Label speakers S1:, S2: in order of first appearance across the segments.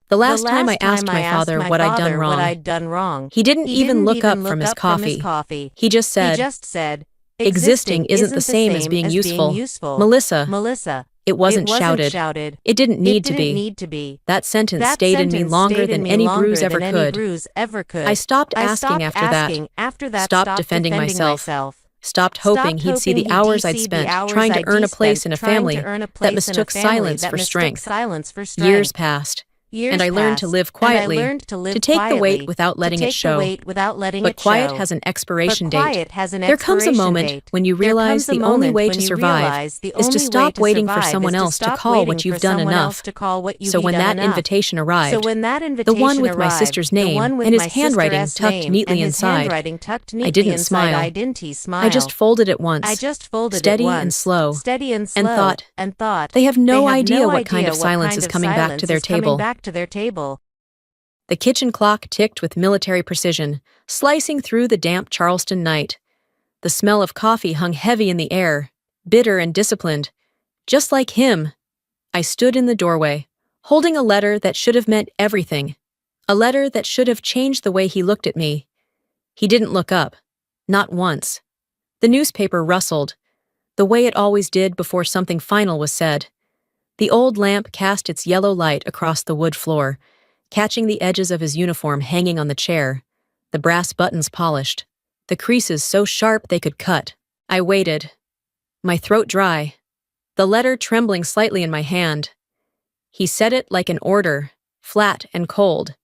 S1: The last time I asked my father what I'd done wrong, he didn't even look up from his coffee. He just said, "Existing isn't the same as being useful. Melissa." It wasn't shouted. It didn't need to be. That sentence stayed in me longer than any bruise ever could. I stopped asking after that, stopped defending myself, stopped hoping he'd see the hours I'd spent trying to earn a place in a family that mistook silence for strength. Years passed. And I learned to live quietly, to take the weight without letting it show. But quiet has an expiration date. There comes a moment when you realize the only way to survive is to stop waiting for someone else to call what you've done enough. So when that invitation arrived, the one with my sister's name and his handwriting tucked neatly inside, I didn't smile. I just folded it once, steady and slow, and thought, they have no idea what kind of silence is coming back to their table. The kitchen clock ticked with military precision, slicing through the damp Charleston night. The smell of coffee hung heavy in the air, bitter and disciplined. Just like him, I stood in the doorway, holding a letter that should have meant everything. A letter that should have changed the way he looked at me. He didn't look up. Not once. The newspaper rustled, the way it always did before something final was said. The old lamp cast its yellow light across the wood floor, catching the edges of his uniform hanging on the chair, the brass buttons polished, the creases so sharp they could cut. I waited, my throat dry, the letter trembling slightly in my hand. He said it like an order, flat and cold.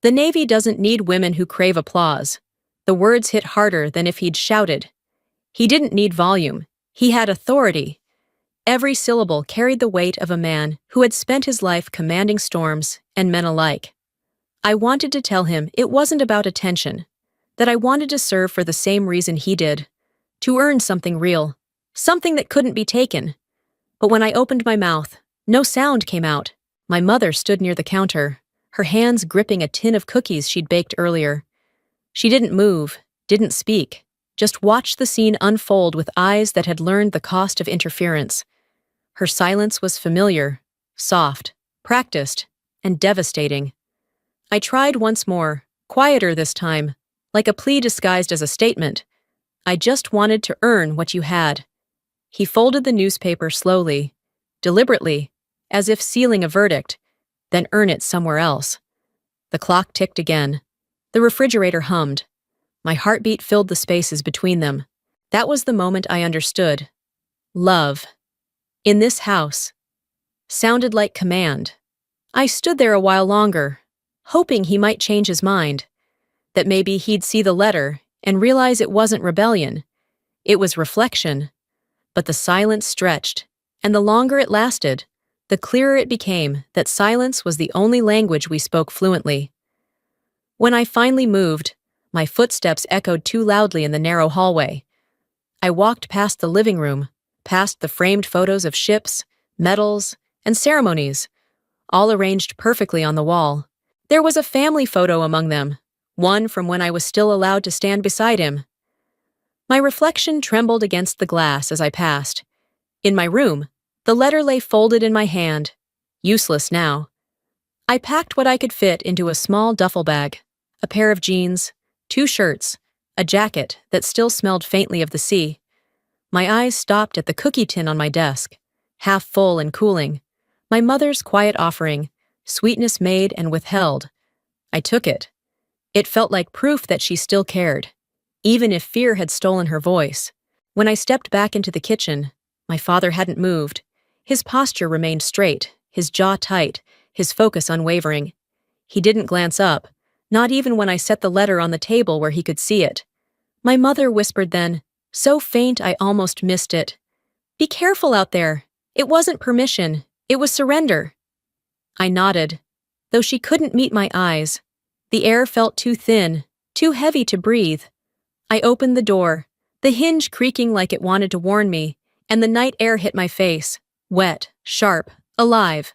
S1: The Navy doesn't need women who crave applause. The words hit harder than if he'd shouted. He didn't need volume. He had authority. Every syllable carried the weight of a man who had spent his life commanding storms and men alike. I wanted to tell him it wasn't about attention, that I wanted to serve for the same reason he did, to earn something real, something that couldn't be taken. But when I opened my mouth, no sound came out. My mother stood near the counter, her hands gripping a tin of cookies she'd baked earlier. She didn't move, didn't speak, just watched the scene unfold with eyes that had learned the cost of interference. Her silence was familiar, soft, practiced, and devastating. I tried once more, quieter this time, like a plea disguised as a statement. I just wanted to earn what you had. He folded the newspaper slowly, deliberately, as if sealing a verdict, then earn it somewhere else. The clock ticked again. The refrigerator hummed. My heartbeat filled the spaces between them. That was the moment I understood. Love. In this house. Sounded like command. I stood there a while longer, hoping he might change his mind, that maybe he'd see the letter and realize it wasn't rebellion. It was reflection. But the silence stretched, and the longer it lasted, the clearer it became that silence was the only language we spoke fluently. When I finally moved, my footsteps echoed too loudly in the narrow hallway. I walked past the living room, past the framed photos of ships, medals, and ceremonies, all arranged perfectly on the wall. There was a family photo among them, one from when I was still allowed to stand beside him. My reflection trembled against the glass as I passed. In my room, the letter lay folded in my hand, useless now. I packed what I could fit into a small duffel bag, a pair of jeans, 2 shirts, a jacket that still smelled faintly of the sea. My eyes stopped at the cookie tin on my desk, half full and cooling, my mother's quiet offering, sweetness made and withheld. I took it. It felt like proof that she still cared, even if fear had stolen her voice. When I stepped back into the kitchen, my father hadn't moved. His posture remained straight, his jaw tight, his focus unwavering. He didn't glance up, not even when I set the letter on the table where he could see it. My mother whispered then, so faint I almost missed it. "Be careful out there. It wasn't permission. It was surrender." I nodded, though she couldn't meet my eyes. The air felt too thin, too heavy to breathe. I opened the door, the hinge creaking like it wanted to warn me, and the night air hit my face, wet, sharp, alive.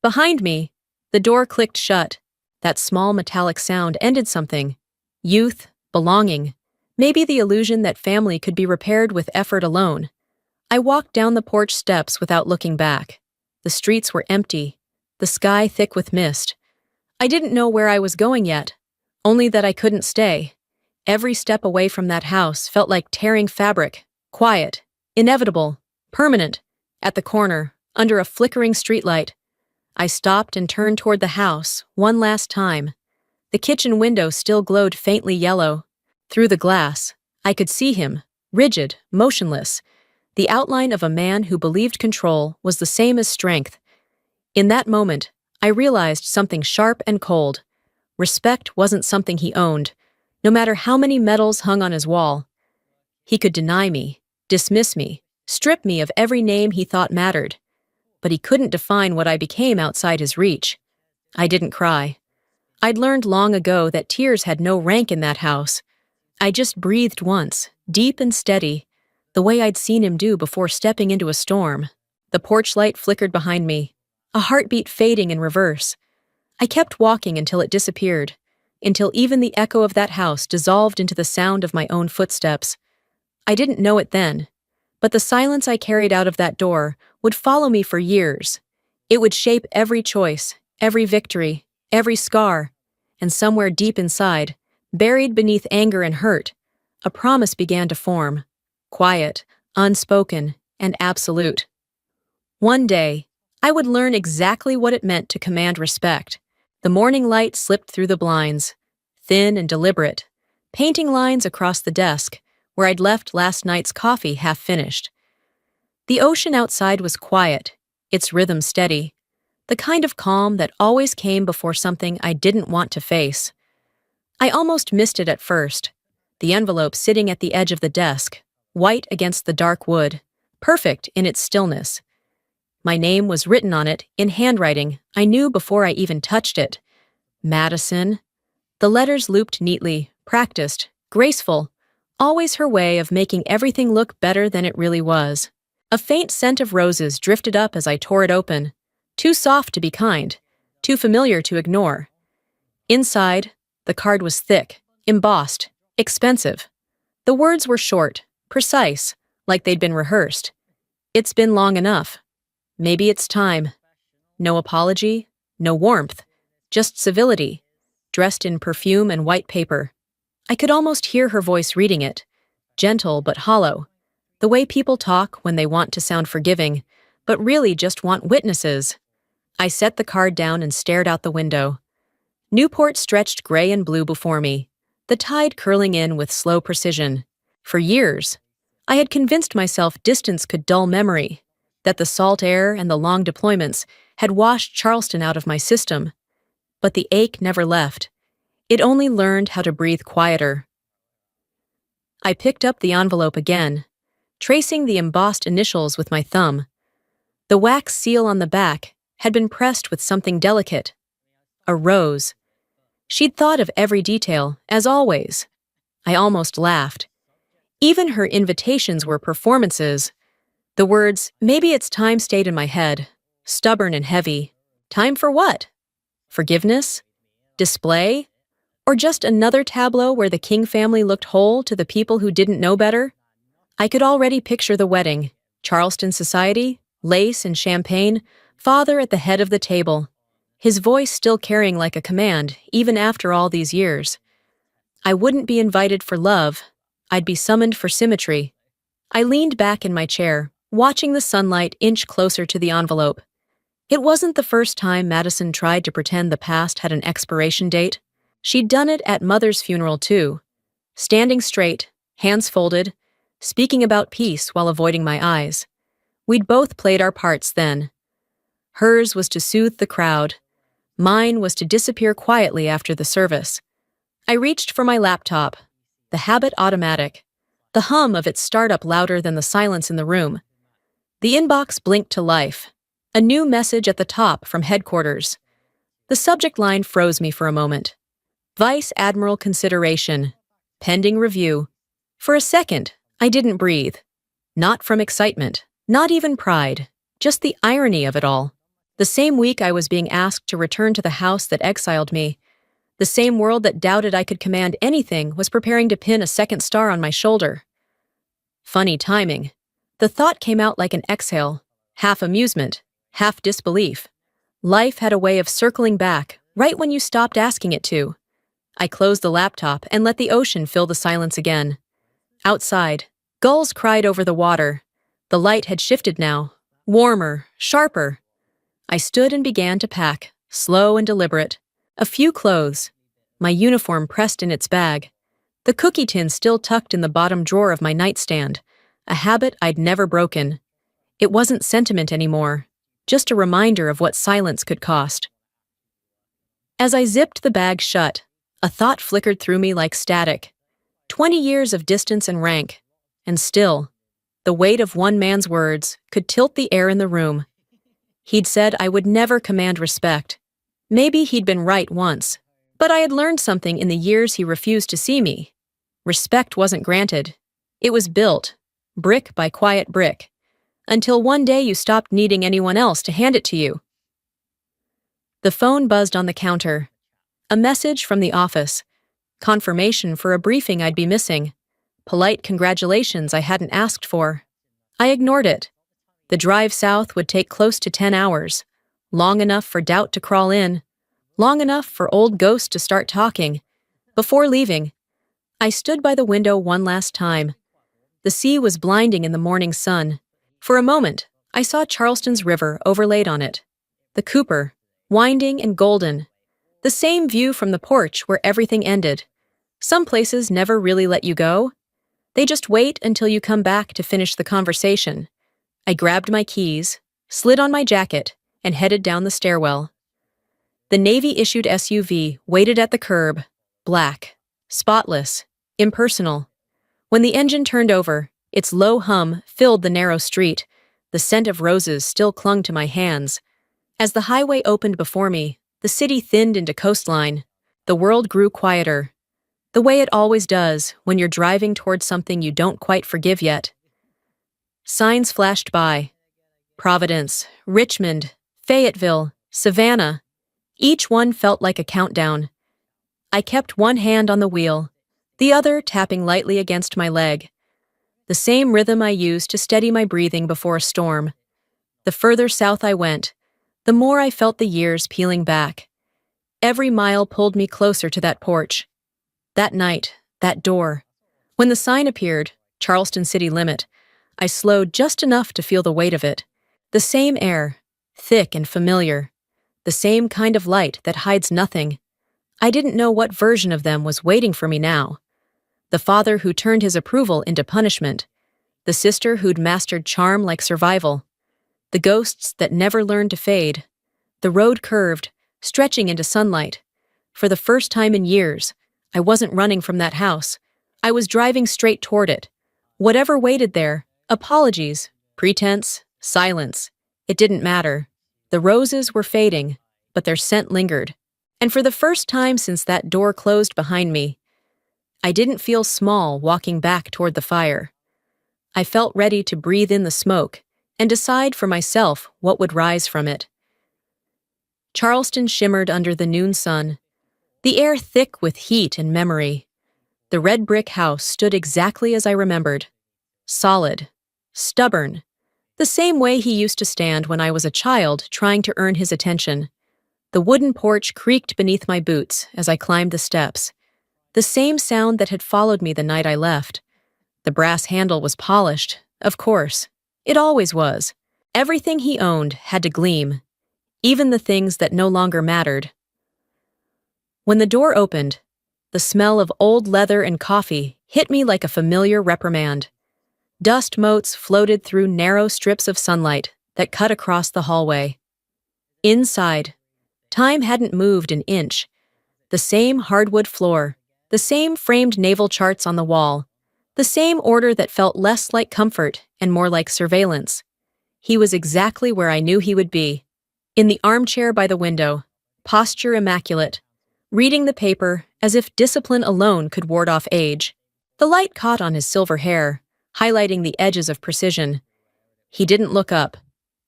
S1: Behind me, the door clicked shut. That small metallic sound ended something. Youth, belonging. Maybe the illusion that family could be repaired with effort alone. I walked down the porch steps without looking back. The streets were empty, the sky thick with mist, I didn't know where I was going yet, only that I couldn't stay. Every step away from that house felt like tearing fabric, quiet, inevitable, permanent. At the corner, under a flickering streetlight, I stopped and turned toward the house one last time. The kitchen window still glowed faintly yellow. Through the glass, I could see him, rigid, motionless, the outline of a man who believed control was the same as strength. In that moment, I realized something sharp and cold. Respect wasn't something he owned, no matter how many medals hung on his wall. He could deny me, dismiss me, strip me of every name he thought mattered, but he couldn't define what I became outside his reach. I didn't cry. I'd learned long ago that tears had no rank in that house. I just breathed once, deep and steady, the way I'd seen him do before stepping into a storm. The porch light flickered behind me, a heartbeat fading in reverse. I kept walking until it disappeared, until even the echo of that house dissolved into the sound of my own footsteps. I didn't know it then, but the silence I carried out of that door would follow me for years. It would shape every choice, every victory, every scar, and somewhere deep inside, buried beneath anger and hurt, a promise began to form, quiet, unspoken, and absolute. One day, I would learn exactly what it meant to command respect. The morning light slipped through the blinds, thin and deliberate, painting lines across the desk where I'd left last night's coffee half finished. The ocean outside was quiet, its rhythm steady, the kind of calm that always came before something I didn't want to face. I almost missed it at first, the envelope sitting at the edge of the desk, white against the dark wood, perfect in its stillness. My name was written on it in handwriting I knew before I even touched it. Madison. The letters looped neatly, practiced, graceful, always her way of making everything look better than it really was. A faint scent of roses drifted up as I tore it open, too soft to be kind, too familiar to ignore. Inside, the card was thick, embossed, expensive. The words were short, precise, like they'd been rehearsed. It's been long enough. Maybe it's time. No apology, no warmth, just civility, dressed in perfume and white paper. I could almost hear her voice reading it, gentle but hollow, the way people talk when they want to sound forgiving, but really just want witnesses. I set the card down and stared out the window. Newport stretched gray and blue before me, the tide curling in with slow precision. For years, I had convinced myself distance could dull memory, that the salt air and the long deployments had washed Charleston out of my system. But the ache never left. It only learned how to breathe quieter. I picked up the envelope again, tracing the embossed initials with my thumb. The wax seal on the back had been pressed with something delicate. A rose. She'd thought of every detail, as always. I almost laughed. Even her invitations were performances. The words, "Maybe it's time," stayed in my head, stubborn and heavy. Time for what? Forgiveness? Display? Or just another tableau where the King family looked whole to the people who didn't know better? I could already picture the wedding, Charleston society, lace and champagne, father at the head of the table, his voice still carrying like a command, even after all these years. I wouldn't be invited for love. I'd be summoned for symmetry. I leaned back in my chair, watching the sunlight inch closer to the envelope. It wasn't the first time Madison tried to pretend the past had an expiration date. She'd done it at Mother's funeral too, standing straight, hands folded, speaking about peace while avoiding my eyes. We'd both played our parts then. Hers was to soothe the crowd. Mine was to disappear quietly after the service. I reached for my laptop, the habit automatic, the hum of its startup louder than the silence in the room. The inbox blinked to life. A new message at the top from headquarters. The subject line froze me for a moment. Vice Admiral consideration. Pending review. For a second, I didn't breathe. Not from excitement, not even pride, just the irony of it all. The same week I was being asked to return to the house that exiled me, the same world that doubted I could command anything was preparing to pin a second star on my shoulder. Funny timing. The thought came out like an exhale, half amusement, half disbelief. Life had a way of circling back right when you stopped asking it to. I closed the laptop and let the ocean fill the silence again. Outside, gulls cried over the water. The light had shifted now, warmer, sharper. I stood and began to pack, slow and deliberate. A few clothes, my uniform pressed in its bag, the cookie tin still tucked in the bottom drawer of my nightstand, a habit I'd never broken. It wasn't sentiment anymore, just a reminder of what silence could cost. As I zipped the bag shut, a thought flickered through me like static. 20 years of distance and rank, and still, the weight of one man's words could tilt the air in the room. He'd said I would never command respect. Maybe he'd been right once, but I had learned something in the years he refused to see me. Respect wasn't granted. It was built, brick by quiet brick, until one day you stopped needing anyone else to hand it to you. The phone buzzed on the counter. A message from the office. Confirmation for a briefing I'd be missing. Polite congratulations I hadn't asked for. I ignored it. The drive south would take close to 10 hours. Long enough for doubt to crawl in. Long enough for old ghosts to start talking. Before leaving, I stood by the window one last time. The sea was blinding in the morning sun. For a moment, I saw Charleston's river overlaid on it. The Cooper, winding and golden. The same view from the porch where everything ended. Some places never really let you go. They just wait until you come back to finish the conversation. I grabbed my keys, slid on my jacket, and headed down the stairwell. The Navy-issued SUV waited at the curb, black, spotless, impersonal. When the engine turned over, its low hum filled the narrow street. The scent of roses still clung to my hands. As the highway opened before me, the city thinned into coastline. The world grew quieter. The way it always does when you're driving towards something you don't quite forgive yet. Signs flashed by. Providence, Richmond, Fayetteville, Savannah. Each one felt like a countdown. I kept one hand on the wheel, the other tapping lightly against my leg. The same rhythm I used to steady my breathing before a storm. The further south I went, the more I felt the years peeling back. Every mile pulled me closer to that porch. That night, that door. When the sign appeared, Charleston City Limit, I slowed just enough to feel the weight of it. The same air, thick and familiar. The same kind of light that hides nothing. I didn't know what version of them was waiting for me now. The father who turned his approval into punishment. The sister who'd mastered charm like survival. The ghosts that never learned to fade. The road curved, stretching into sunlight. For the first time in years, I wasn't running from that house. I was driving straight toward it. Whatever waited there, apologies, pretense, silence, it didn't matter. The roses were fading, but their scent lingered. And for the first time since that door closed behind me, I didn't feel small walking back toward the fire. I felt ready to breathe in the smoke and decide for myself what would rise from it. Charleston shimmered under the noon sun, the air thick with heat and memory. The red brick house stood exactly as I remembered. Solid, stubborn, the same way he used to stand when I was a child trying to earn his attention. The wooden porch creaked beneath my boots as I climbed the steps. The same sound that had followed me the night I left. The brass handle was polished, of course. It always was. Everything he owned had to gleam, even the things that no longer mattered. When the door opened, the smell of old leather and coffee hit me like a familiar reprimand. Dust motes floated through narrow strips of sunlight that cut across the hallway. Inside, time hadn't moved an inch. The same hardwood floor, the same framed naval charts on the wall, the same order that felt less like comfort and more like surveillance. He was exactly where I knew he would be. In the armchair by the window, posture immaculate, reading the paper as if discipline alone could ward off age. The light caught on his silver hair, highlighting the edges of precision. He didn't look up.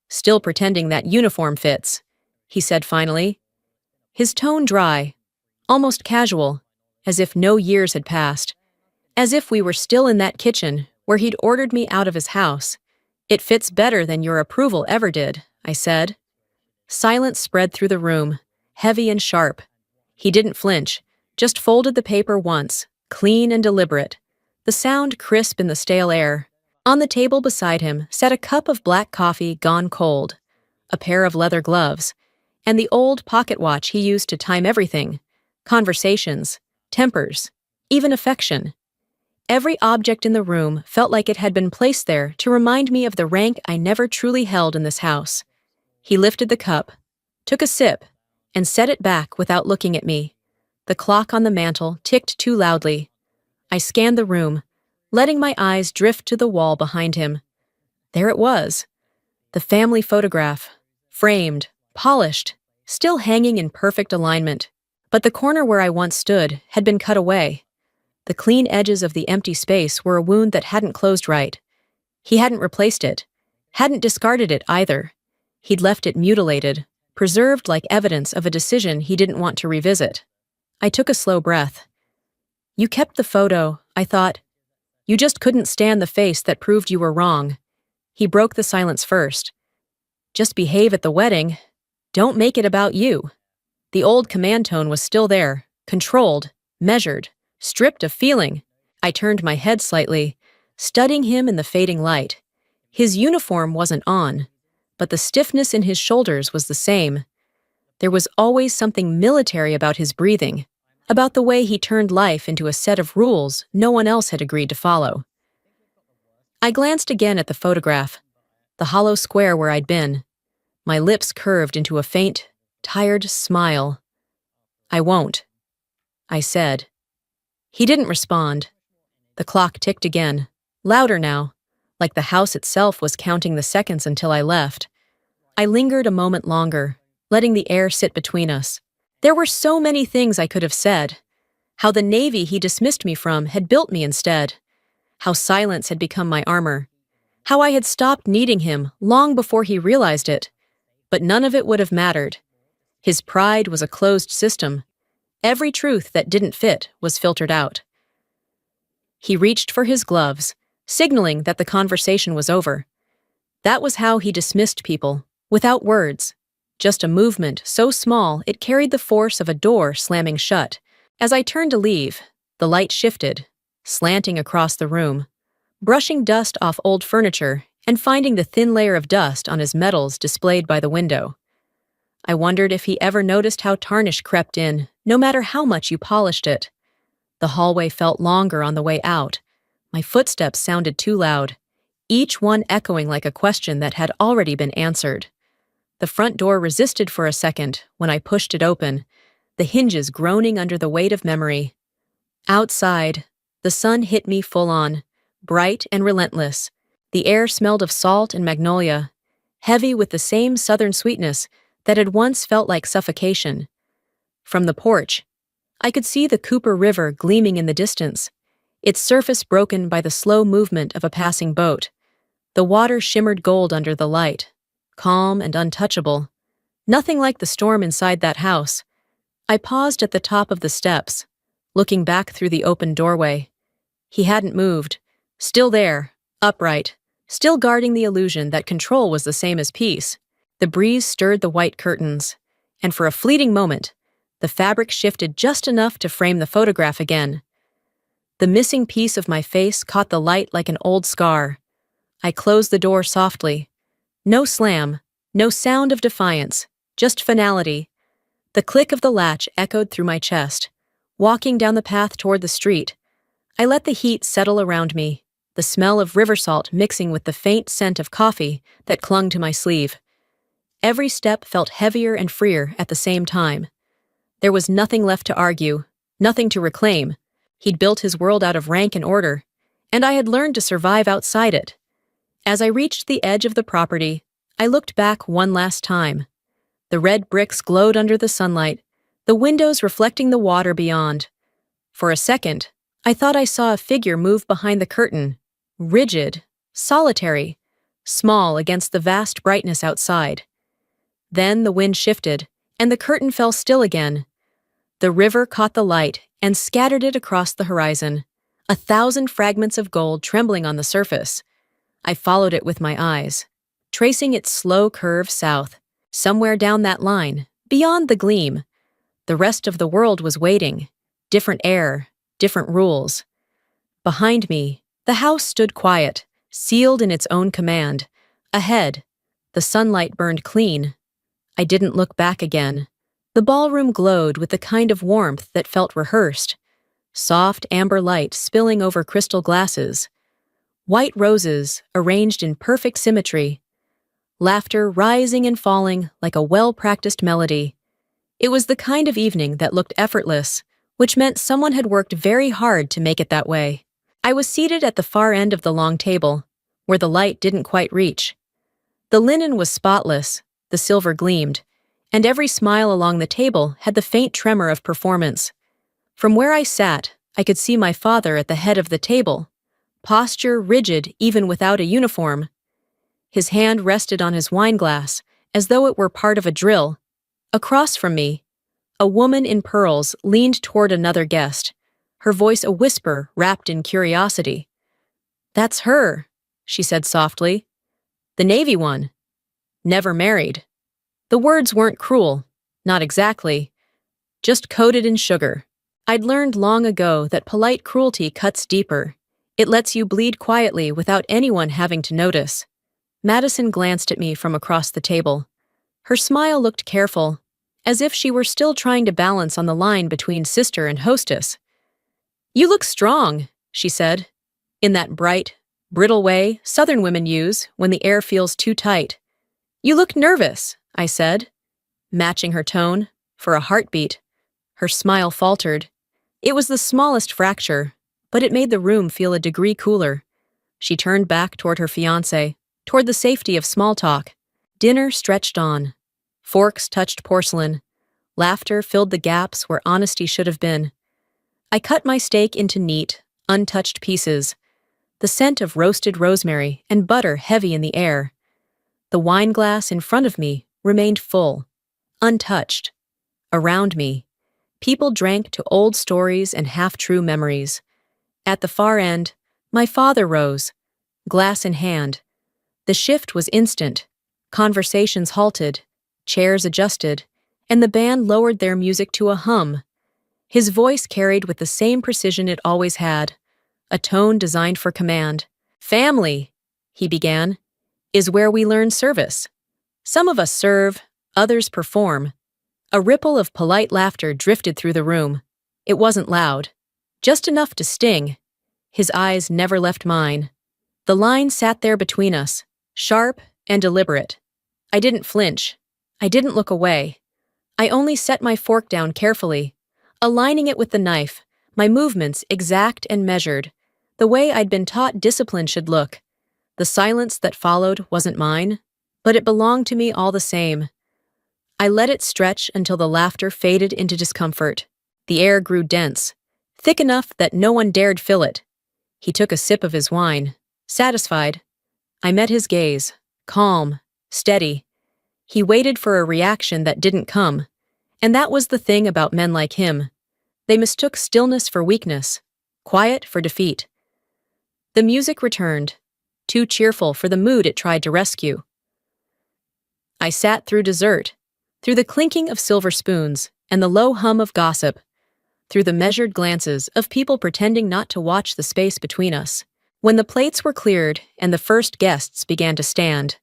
S1: Still pretending that uniform fits, he said finally. His tone dry, almost casual, as if no years had passed. As if we were still in that kitchen where he'd ordered me out of his house. It fits better than your approval ever did, I said. Silence spread through the room, heavy and sharp. He didn't flinch, just folded the paper once, clean and deliberate, the sound crisp in the stale air. On the table beside him sat a cup of black coffee gone cold, a pair of leather gloves, and the old pocket watch he used to time everything: conversations, tempers, even affection. Every object in the room felt like it had been placed there to remind me of the rank I never truly held in this house. He lifted the cup, took a sip, and set it back without looking at me. The clock on the mantel ticked too loudly. I scanned the room, letting my eyes drift to the wall behind him. There it was, the family photograph, framed, polished, still hanging in perfect alignment. But the corner where I once stood had been cut away. The clean edges of the empty space were a wound that hadn't closed right. He hadn't replaced it, hadn't discarded it either. He'd left it mutilated, preserved like evidence of a decision he didn't want to revisit. I took a slow breath. You kept the photo, I thought. You just couldn't stand the face that proved you were wrong. He broke the silence first. Just behave at the wedding. Don't make it about you. The old command tone was still there, controlled, measured, stripped of feeling. I turned my head slightly, studying him in the fading light. His uniform wasn't on, but the stiffness in his shoulders was the same. There was always something military about his breathing, about the way he turned life into a set of rules no one else had agreed to follow. I glanced again at the photograph, the hollow square where I'd been. My lips curved into a faint, tired smile. I won't, I said. He didn't respond. The clock ticked again, louder now, like the house itself was counting the seconds until I left. I lingered a moment longer, letting the air sit between us. There were so many things I could have said. How the Navy he dismissed me from had built me instead. How silence had become my armor. How I had stopped needing him long before he realized it. But none of it would have mattered. His pride was a closed system. Every truth that didn't fit was filtered out. He reached for his gloves, signaling that the conversation was over. That was how he dismissed people, without words. Just a movement so small it carried the force of a door slamming shut. As I turned to leave, the light shifted, slanting across the room, brushing dust off old furniture and finding the thin layer of dust on his medals displayed by the window. I wondered if he ever noticed how tarnish crept in, no matter how much you polished it. The hallway felt longer on the way out. My footsteps sounded too loud, each one echoing like a question that had already been answered. The front door resisted for a second when I pushed it open, the hinges groaning under the weight of memory. Outside, the sun hit me full on, bright and relentless. The air smelled of salt and magnolia, heavy with the same southern sweetness that had once felt like suffocation. From the porch, I could see the Cooper River gleaming in the distance, its surface broken by the slow movement of a passing boat. The water shimmered gold under the light, calm and untouchable. Nothing like the storm inside that house. I paused at the top of the steps, looking back through the open doorway. He hadn't moved, still there, upright, still guarding the illusion that control was the same as peace. The breeze stirred the white curtains, and for a fleeting moment, the fabric shifted just enough to frame the photograph again. The missing piece of my face caught the light like an old scar. I closed the door softly. No slam, no sound of defiance, just finality. The click of the latch echoed through my chest. Walking down the path toward the street, I let the heat settle around me, the smell of river salt mixing with the faint scent of coffee that clung to my sleeve. Every step felt heavier and freer at the same time. There was nothing left to argue, nothing to reclaim. He'd built his world out of rank and order, and I had learned to survive outside it. As I reached the edge of the property, I looked back one last time. The red bricks glowed under the sunlight, the windows reflecting the water beyond. For a second, I thought I saw a figure move behind the curtain, rigid, solitary, small against the vast brightness outside. Then the wind shifted, and the curtain fell still again. The river caught the light and scattered it across the horizon, 1,000 fragments of gold trembling on the surface. I followed it with my eyes, tracing its slow curve south. Somewhere down that line, beyond the gleam, the rest of the world was waiting. Different air, different rules. Behind me, the house stood quiet, sealed in its own command. Ahead, the sunlight burned clean. I didn't look back again. The ballroom glowed with the kind of warmth that felt rehearsed. Soft amber light spilling over crystal glasses. White roses arranged in perfect symmetry. Laughter rising and falling like a well-practiced melody. It was the kind of evening that looked effortless, which meant someone had worked very hard to make it that way. I was seated at the far end of the long table, where the light didn't quite reach. The linen was spotless, the silver gleamed, and every smile along the table had the faint tremor of performance. From where I sat, I could see my father at the head of the table, posture rigid even without a uniform. His hand rested on his wineglass, as though it were part of a drill. Across from me, a woman in pearls leaned toward another guest, her voice a whisper wrapped in curiosity. "That's her," she said softly. "The Navy one. Never married." The words weren't cruel, not exactly, just coated in sugar. I'd learned long ago that polite cruelty cuts deeper. It lets you bleed quietly without anyone having to notice. Madison glanced at me from across the table. Her smile looked careful, as if she were still trying to balance on the line between sister and hostess. "You look strong," she said, in that bright, brittle way Southern women use when the air feels too tight. "You look nervous," I said, matching her tone, for a heartbeat. Her smile faltered. It was the smallest fracture, but it made the room feel a degree cooler. She turned back toward her fiancé, toward the safety of small talk. Dinner stretched on. Forks touched porcelain. Laughter filled the gaps where honesty should have been. I cut my steak into neat, untouched pieces, the scent of roasted rosemary and butter heavy in the air. The wineglass in front of me remained full, untouched. Around me, people drank to old stories and half-true memories. At the far end, my father rose, glass in hand. The shift was instant. Conversations halted, chairs adjusted, and the band lowered their music to a hum. His voice carried with the same precision it always had, a tone designed for command. "Family," he began, "is where we learn service. Some of us serve, others perform." A ripple of polite laughter drifted through the room. It wasn't loud, just enough to sting. His eyes never left mine. The line sat there between us, sharp and deliberate. I didn't flinch. I didn't look away. I only set my fork down carefully, aligning it with the knife, my movements exact and measured, the way I'd been taught discipline should look. The silence that followed wasn't mine, but it belonged to me all the same. I let it stretch until the laughter faded into discomfort. The air grew dense, thick enough that no one dared fill it. He took a sip of his wine, satisfied. I met his gaze, calm, steady. He waited for a reaction that didn't come, and that was the thing about men like him. They mistook stillness for weakness, quiet for defeat. The music returned, too cheerful for the mood it tried to rescue. I sat through dessert, through the clinking of silver spoons and the low hum of gossip, through the measured glances of people pretending not to watch the space between us. When the plates were cleared and the first guests began to stand,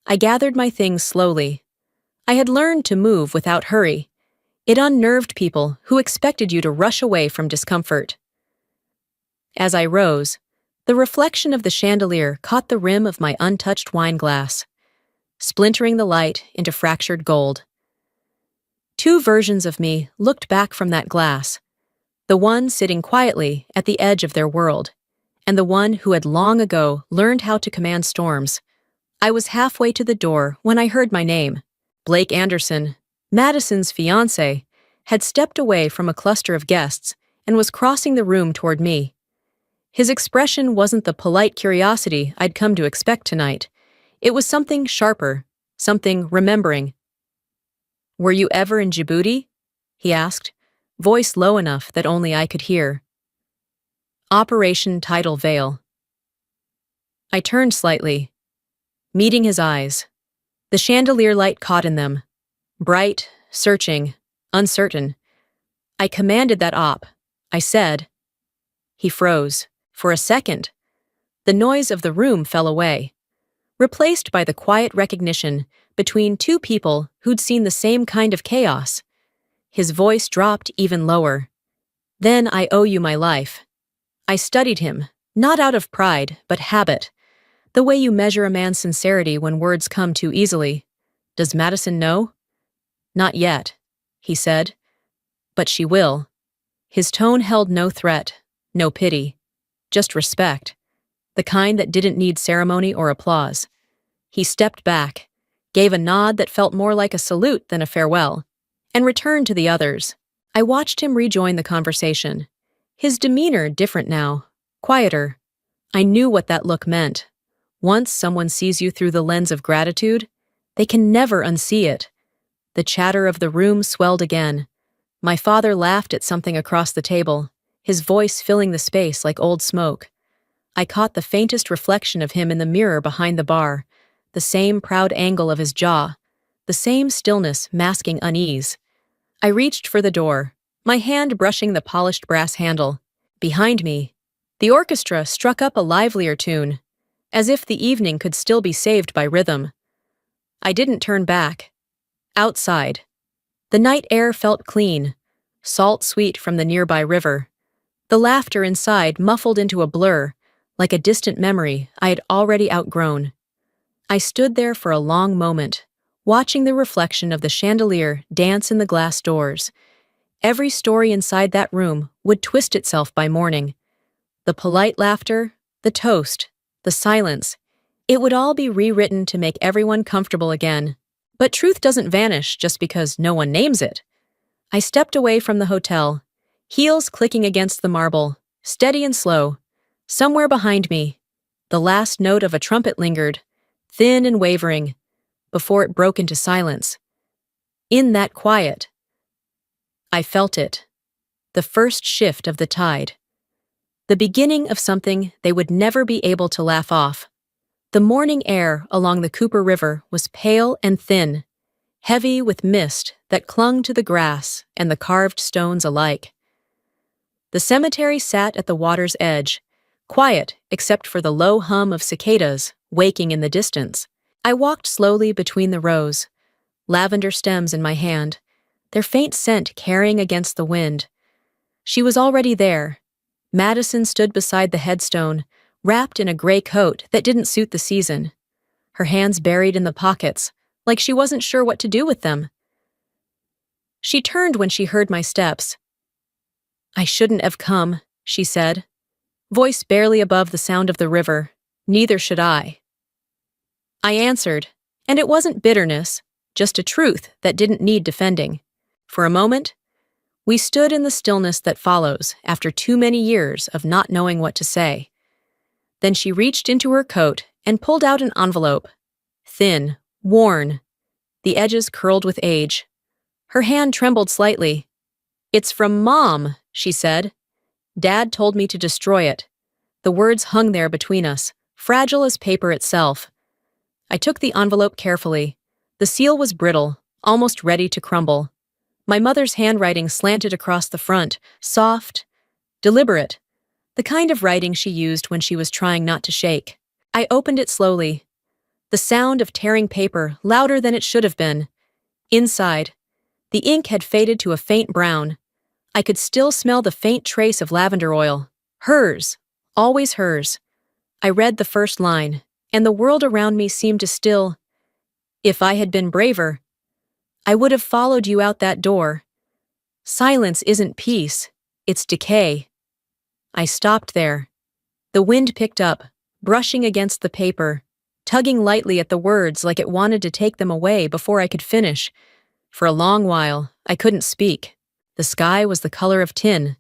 S1: I gathered my things slowly. I had learned to move without hurry. It unnerved people who expected you to rush away from discomfort. As I rose, the reflection of the chandelier caught the rim of my untouched wineglass, splintering the light into fractured gold. Two versions of me looked back from that glass, the one sitting quietly at the edge of their world, and the one who had long ago learned how to command storms. I was halfway to the door when I heard my name. Blake Anderson, Madison's fiancé, had stepped away from a cluster of guests and was crossing the room toward me. His expression wasn't the polite curiosity I'd come to expect tonight. It was something sharper, something remembering. "Were you ever in Djibouti?" he asked, voice low enough that only I could hear. Operation Tidal Veil. I turned slightly, meeting his eyes. The chandelier light caught in them, bright, searching, uncertain. I commanded that op. I said. He froze. For a second. The noise of the room fell away, replaced by the quiet recognition between two people who'd seen the same kind of chaos. His voice dropped even lower. Then I owe you my life. I studied him, not out of pride, but habit. The way you measure a man's sincerity when words come too easily. Does Madison know? Not yet, he said. But she will. His tone held no threat, no pity, just respect, the kind that didn't need ceremony or applause. He stepped back, gave a nod that felt more like a salute than a farewell, and returned to the others. I watched him rejoin the conversation. His demeanor different now, quieter. I knew what that look meant. Once someone sees you through the lens of gratitude, they can never unsee it. The chatter of the room swelled again. My father laughed at something across the table, his voice filling the space like old smoke. I caught the faintest reflection of him in the mirror behind the bar, the same proud angle of his jaw, the same stillness masking unease. I reached for the door, my hand brushing the polished brass handle. Behind me, the orchestra struck up a livelier tune, as if the evening could still be saved by rhythm. I didn't turn back. Outside, the night air felt clean, salt-sweet from the nearby river. The laughter inside muffled into a blur, like a distant memory I had already outgrown. I stood there for a long moment, watching the reflection of the chandelier dance in the glass doors. Every story inside that room would twist itself by morning. The polite laughter, the toast, the silence. It would all be rewritten to make everyone comfortable again. But truth doesn't vanish just because no one names it. I stepped away from the hotel, heels clicking against the marble, steady and slow. Somewhere behind me, the last note of a trumpet lingered, thin and wavering, before it broke into silence. In that quiet, I felt it, the first shift of the tide, the beginning of something they would never be able to laugh off. The morning air along the Cooper River was pale and thin, heavy with mist that clung to the grass and the carved stones alike. The cemetery sat at the water's edge, quiet except for the low hum of cicadas waking in the distance. I walked slowly between the rows, lavender stems in my hand, their faint scent carrying against the wind. She was already there. Madison stood beside the headstone, wrapped in a gray coat that didn't suit the season, her hands buried in the pockets, like she wasn't sure what to do with them. She turned when she heard my steps. "I shouldn't have come," she said, voice barely above the sound of the river. "Neither should I." I answered, and it wasn't bitterness, just a truth that didn't need defending. For a moment, we stood in the stillness that follows after too many years of not knowing what to say. Then she reached into her coat and pulled out an envelope. Thin, worn, the edges curled with age. Her hand trembled slightly. "It's from Mom," she said. "Dad told me to destroy it." The words hung there between us, fragile as paper itself. I took the envelope carefully. The seal was brittle, almost ready to crumble. My mother's handwriting slanted across the front, soft, deliberate, the kind of writing she used when she was trying not to shake. I opened it slowly. The sound of tearing paper louder than it should have been. Inside, the ink had faded to a faint brown. I could still smell the faint trace of lavender oil. Hers, always hers. I read the first line, and the world around me seemed to still. If I had been braver, I would have followed you out that door. Silence isn't peace, it's decay. I stopped there. The wind picked up, brushing against the paper, tugging lightly at the words like it wanted to take them away before I could finish. For a long while, I couldn't speak. The sky was the color of tin,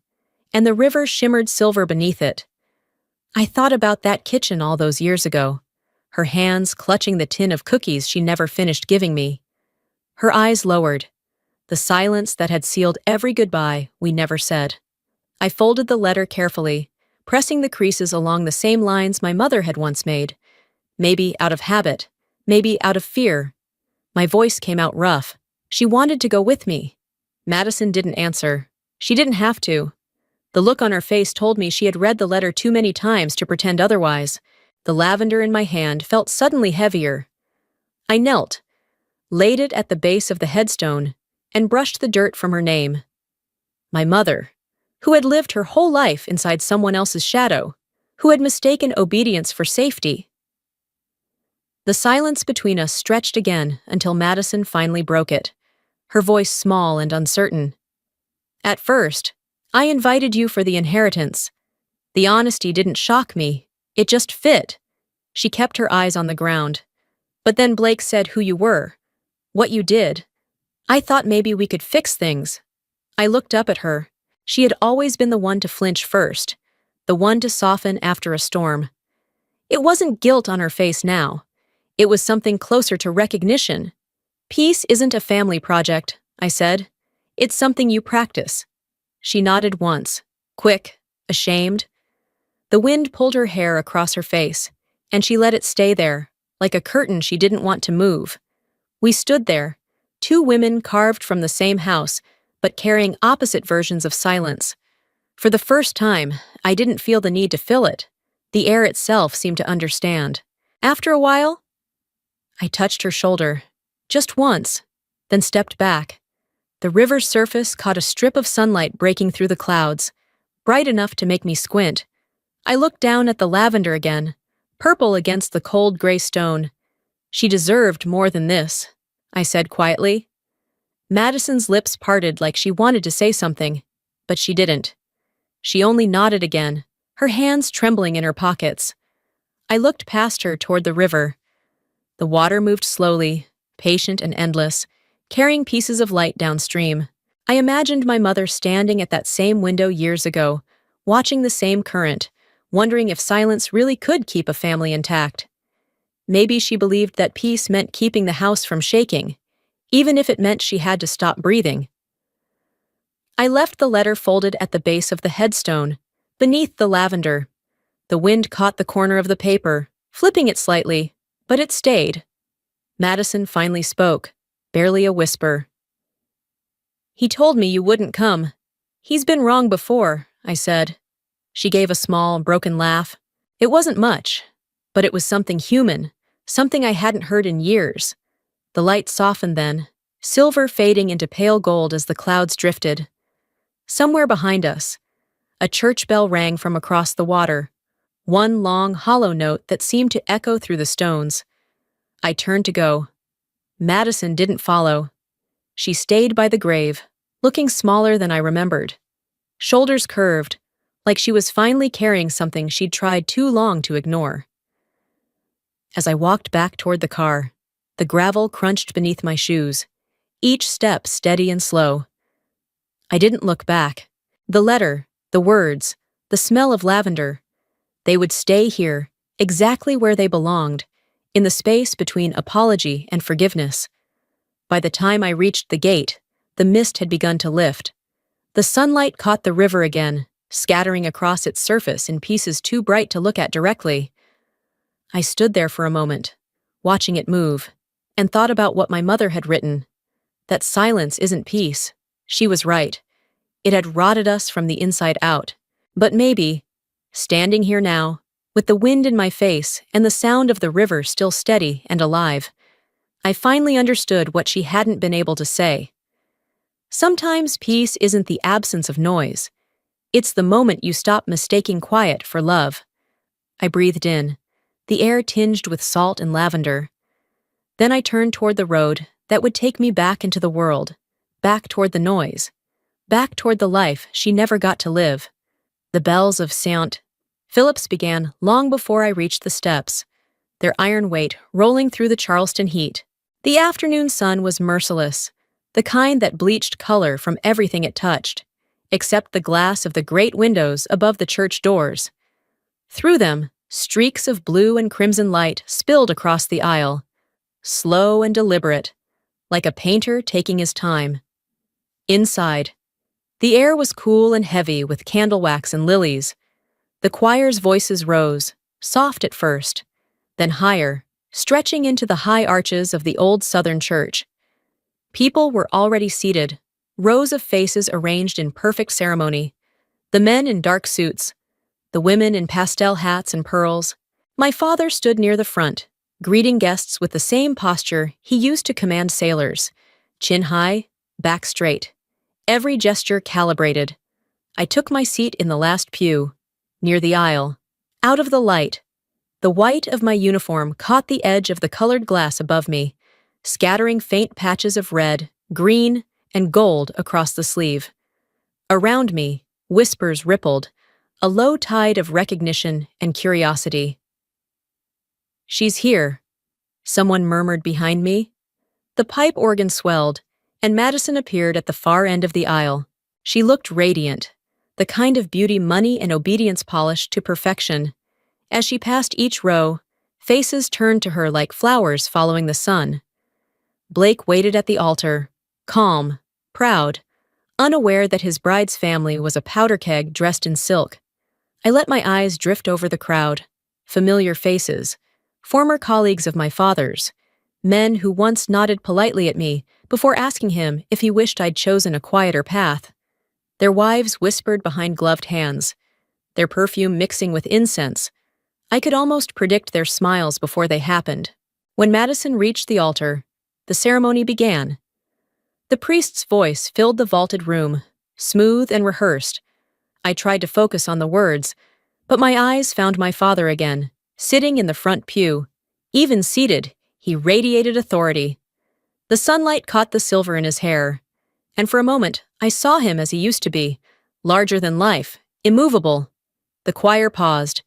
S1: and the river shimmered silver beneath it. I thought about that kitchen all those years ago, her hands clutching the tin of cookies she never finished giving me. Her eyes lowered, the silence that had sealed every goodbye we never said. I folded the letter carefully, pressing the creases along the same lines my mother had once made. Maybe out of habit, maybe out of fear. My voice came out rough. She wanted to go with me. Madison didn't answer. She didn't have to. The look on her face told me she had read the letter too many times to pretend otherwise. The lavender in my hand felt suddenly heavier. I knelt, laid it at the base of the headstone, and brushed the dirt from her name. My mother, who had lived her whole life inside someone else's shadow, who had mistaken obedience for safety. The silence between us stretched again until Madison finally broke it, her voice small and uncertain. At first, I invited you for the inheritance. The honesty didn't shock me, it just fit. She kept her eyes on the ground. But then Blake said who you were, what you did. I thought maybe we could fix things. I looked up at her. She had always been the one to flinch first, the one to soften after a storm. It wasn't guilt on her face now. It was something closer to recognition. Peace isn't a family project, I said. It's something you practice. She nodded once, quick, ashamed. The wind pulled her hair across her face, and she let it stay there, like a curtain she didn't want to move. We stood there, two women carved from the same house, but carrying opposite versions of silence. For the first time, I didn't feel the need to fill it. The air itself seemed to understand. After a while, I touched her shoulder, just once, then stepped back. The river's surface caught a strip of sunlight breaking through the clouds, bright enough to make me squint. I looked down at the lavender again, purple against the cold gray stone. She deserved more than this, I said quietly. Madison's lips parted like she wanted to say something, but she didn't. She only nodded again, her hands trembling in her pockets. I looked past her toward the river. The water moved slowly, patient and endless, carrying pieces of light downstream. I imagined my mother standing at that same window years ago, watching the same current, wondering if silence really could keep a family intact. Maybe she believed that peace meant keeping the house from shaking, even if it meant she had to stop breathing. I left the letter folded at the base of the headstone, beneath the lavender. The wind caught the corner of the paper, flipping it slightly, but it stayed. Madison finally spoke, barely a whisper. He told me you wouldn't come. He's been wrong before, I said. She gave a small, broken laugh. It wasn't much, but it was something human, something I hadn't heard in years. The light softened then, silver fading into pale gold as the clouds drifted. Somewhere behind us, a church bell rang from across the water, one long, hollow note that seemed to echo through the stones. I turned to go. Madison didn't follow. She stayed by the grave, looking smaller than I remembered. Shoulders curved, like she was finally carrying something she'd tried too long to ignore. As I walked back toward the car, the gravel crunched beneath my shoes, each step steady and slow. I didn't look back. The letter, the words, the smell of lavender, they would stay here, exactly where they belonged, in the space between apology and forgiveness. By the time I reached the gate, the mist had begun to lift. The sunlight caught the river again, scattering across its surface in pieces too bright to look at directly. I stood there for a moment, watching it move, and thought about what my mother had written. That silence isn't peace. She was right. It had rotted us from the inside out. But maybe, standing here now, with the wind in my face and the sound of the river still steady and alive, I finally understood what she hadn't been able to say. Sometimes peace isn't the absence of noise. It's the moment you stop mistaking quiet for love. I breathed in, the air tinged with salt and lavender. Then I turned toward the road that would take me back into the world, back toward the noise, back toward the life she never got to live. The bells of St. Philip's began long before I reached the steps, their iron weight rolling through the Charleston heat. The afternoon sun was merciless, the kind that bleached color from everything it touched, except the glass of the great windows above the church doors. Through them, streaks of blue and crimson light spilled across the aisle, slow and deliberate, like a painter taking his time. Inside, the air was cool and heavy with candle wax and lilies. The choir's voices rose, soft at first, then higher, stretching into the high arches of the old Southern church. People were already seated, rows of faces arranged in perfect ceremony. The men in dark suits, the women in pastel hats and pearls. My father stood near the front, greeting guests with the same posture he used to command sailors. Chin high, back straight. Every gesture calibrated. I took my seat in the last pew, near the aisle. Out of the light, the white of my uniform caught the edge of the colored glass above me, scattering faint patches of red, green, and gold across the sleeve. Around me, whispers rippled, a low tide of recognition and curiosity. "She's here," someone murmured behind me. The pipe organ swelled, and Madison appeared at the far end of the aisle. She looked radiant, the kind of beauty money and obedience polish to perfection. As she passed each row, faces turned to her like flowers following the sun. Blake waited at the altar, calm, proud, unaware that his bride's family was a powder keg dressed in silk. I let my eyes drift over the crowd, familiar faces, former colleagues of my father's, men who once nodded politely at me before asking him if he wished I'd chosen a quieter path. Their wives whispered behind gloved hands, their perfume mixing with incense. I could almost predict their smiles before they happened. When Madison reached the altar, the ceremony began. The priest's voice filled the vaulted room, smooth and rehearsed. I tried to focus on the words, but my eyes found my father again, sitting in the front pew. Even seated, he radiated authority. The sunlight caught the silver in his hair, and for a moment I saw him as he used to be, larger than life, immovable. The choir paused.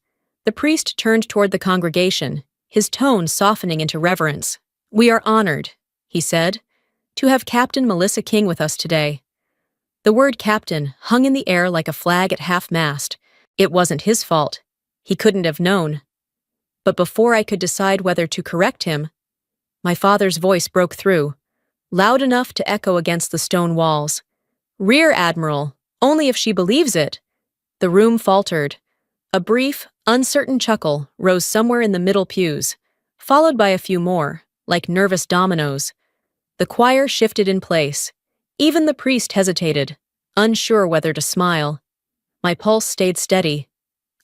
S1: The priest turned toward the congregation, his tone softening into reverence. "We are honored," he said, "to have Captain Melissa King with us today." The word captain hung in the air like a flag at half-mast. It wasn't his fault. He couldn't have known. But before I could decide whether to correct him, my father's voice broke through, loud enough to echo against the stone walls. "Rear Admiral, only if she believes it." The room faltered. A brief, uncertain chuckle rose somewhere in the middle pews, followed by a few more, like nervous dominoes. The choir shifted in place. Even the priest hesitated, unsure whether to smile. My pulse stayed steady.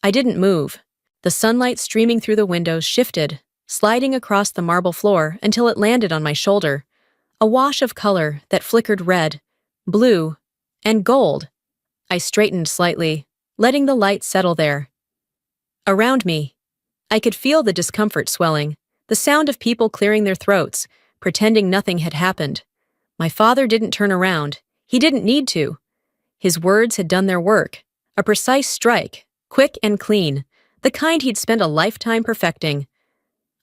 S1: I didn't move. The sunlight streaming through the windows shifted, sliding across the marble floor until it landed on my shoulder. A wash of color that flickered red, blue, and gold. I straightened slightly, letting the light settle there. Around me, I could feel the discomfort swelling, the sound of people clearing their throats, pretending nothing had happened. My father didn't turn around. He didn't need to. His words had done their work. A precise strike, quick and clean, the kind he'd spent a lifetime perfecting.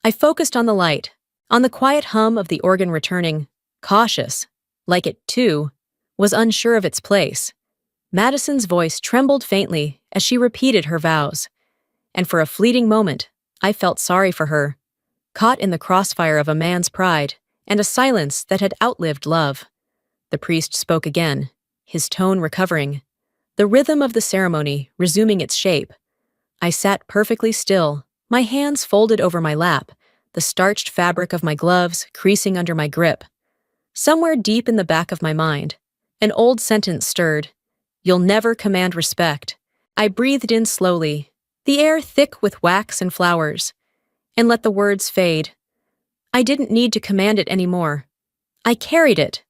S1: I focused on the light, on the quiet hum of the organ returning, cautious, like it, too, was unsure of its place. Madison's voice trembled faintly as she repeated her vows, and for a fleeting moment, I felt sorry for her, caught in the crossfire of a man's pride and a silence that had outlived love. The priest spoke again, his tone recovering, the rhythm of the ceremony resuming its shape. I sat perfectly still, my hands folded over my lap, the starched fabric of my gloves creasing under my grip. Somewhere deep in the back of my mind, an old sentence stirred. "You'll never command respect." I breathed in slowly, the air thick with wax and flowers, and let the words fade. I didn't need to command it anymore. I carried it.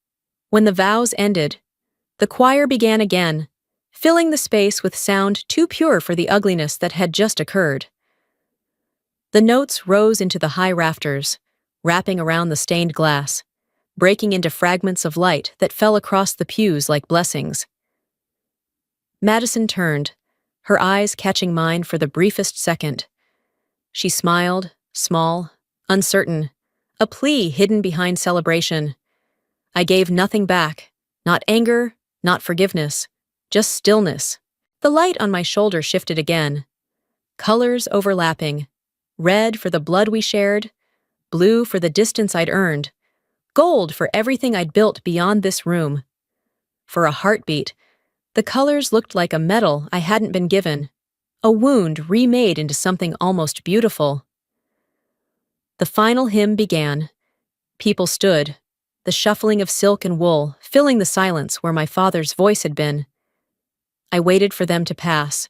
S1: When the vows ended, the choir began again, filling the space with sound too pure for the ugliness that had just occurred. The notes rose into the high rafters, wrapping around the stained glass, breaking into fragments of light that fell across the pews like blessings. Madison turned, her eyes catching mine for the briefest second. She smiled, small, uncertain, a plea hidden behind celebration. I gave nothing back, not anger, not forgiveness, just stillness. The light on my shoulder shifted again. Colors overlapping, red for the blood we shared, blue for the distance I'd earned, gold for everything I'd built beyond this room. For a heartbeat, the colors looked like a medal I hadn't been given, a wound remade into something almost beautiful. The final hymn began. People stood, the shuffling of silk and wool, filling the silence where my father's voice had been. I waited for them to pass,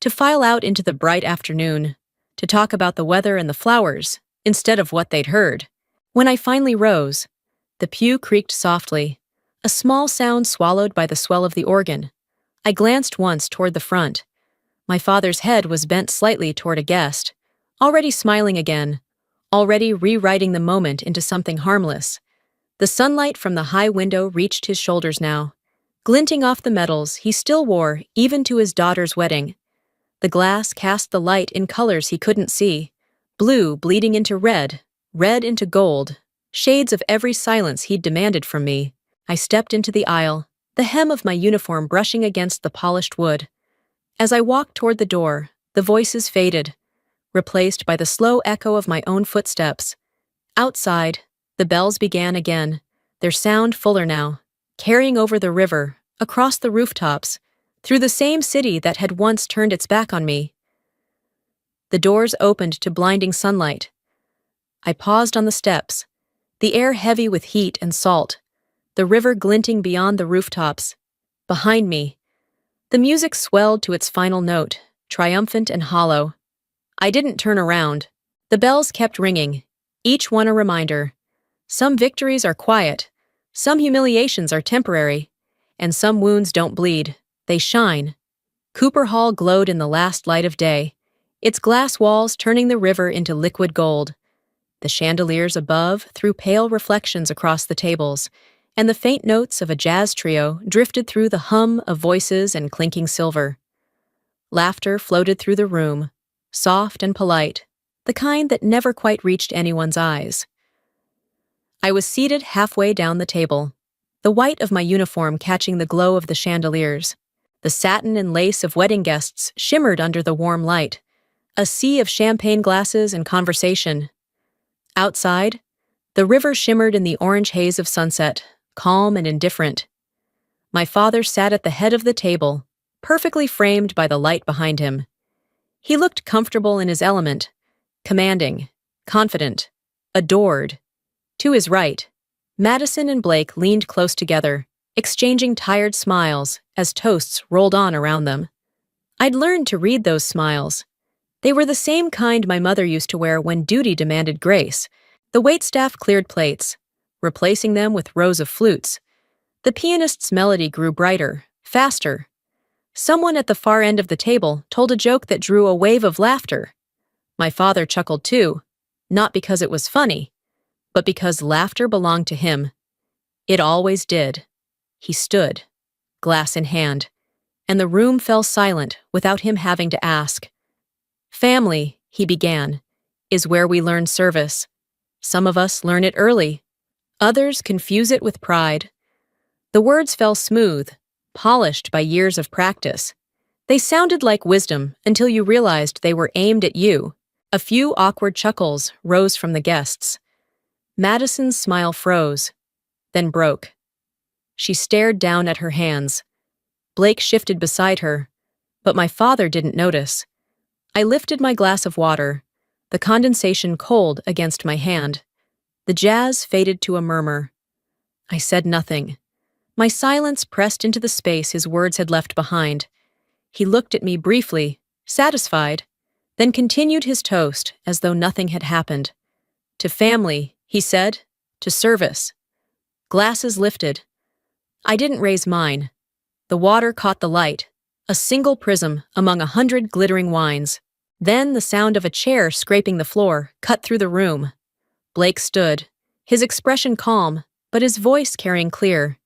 S1: to file out into the bright afternoon, to talk about the weather and the flowers, instead of what they'd heard. When I finally rose, the pew creaked softly, a small sound swallowed by the swell of the organ. I glanced once toward the front. My father's head was bent slightly toward a guest, already smiling again, already rewriting the moment into something harmless. The sunlight from the high window reached his shoulders now, glinting off the medals he still wore even to his daughter's wedding. The glass cast the light in colors he couldn't see, blue bleeding into red, red into gold, shades of every silence he'd demanded from me. I stepped into the aisle, the hem of my uniform brushing against the polished wood. As I walked toward the door, the voices faded, replaced by the slow echo of my own footsteps. Outside, the bells began again, their sound fuller now, carrying over the river, across the rooftops, through the same city that had once turned its back on me. The doors opened to blinding sunlight. I paused on the steps, the air heavy with heat and salt, the river glinting beyond the rooftops. Behind me, the music swelled to its final note, triumphant and hollow. I didn't turn around. The bells kept ringing, each one a reminder. Some victories are quiet, some humiliations are temporary, and some wounds don't bleed, they shine. Cooper Hall glowed in the last light of day, its glass walls turning the river into liquid gold. The chandeliers above threw pale reflections across the tables, and the faint notes of a jazz trio drifted through the hum of voices and clinking silver. Laughter floated through the room, soft and polite, the kind that never quite reached anyone's eyes. I was seated halfway down the table, the white of my uniform catching the glow of the chandeliers. The satin and lace of wedding guests shimmered under the warm light, a sea of champagne glasses and conversation. Outside, the river shimmered in the orange haze of sunset, calm and indifferent. My father sat at the head of the table, perfectly framed by the light behind him. He looked comfortable in his element, commanding, confident, adored. To his right, Madison and Blake leaned close together, exchanging tired smiles as toasts rolled on around them. I'd learned to read those smiles. They were the same kind my mother used to wear when duty demanded grace. The waitstaff cleared plates, replacing them with rows of flutes. The pianist's melody grew brighter, faster. Someone at the far end of the table told a joke that drew a wave of laughter. My father chuckled too, not because it was funny, but because laughter belonged to him. It always did. He stood, glass in hand, and the room fell silent without him having to ask. Family, he began, is where we learn service. Some of us learn it early. Others confuse it with pride. The words fell smooth, polished by years of practice. They sounded like wisdom until you realized they were aimed at you. A few awkward chuckles rose from the guests. Madison's smile froze, then broke. She stared down at her hands. Blake shifted beside her, but my father didn't notice. I lifted my glass of water, the condensation cold against my hand. The jazz faded to a murmur. I said nothing. My silence pressed into the space his words had left behind. He looked at me briefly, satisfied, then continued his toast as though nothing had happened. To family, he said, to service. Glasses lifted. I didn't raise mine. The water caught the light, a single prism among 100 glittering wines. Then the sound of a chair scraping the floor cut through the room. Blake stood, his expression calm, but his voice carrying clear.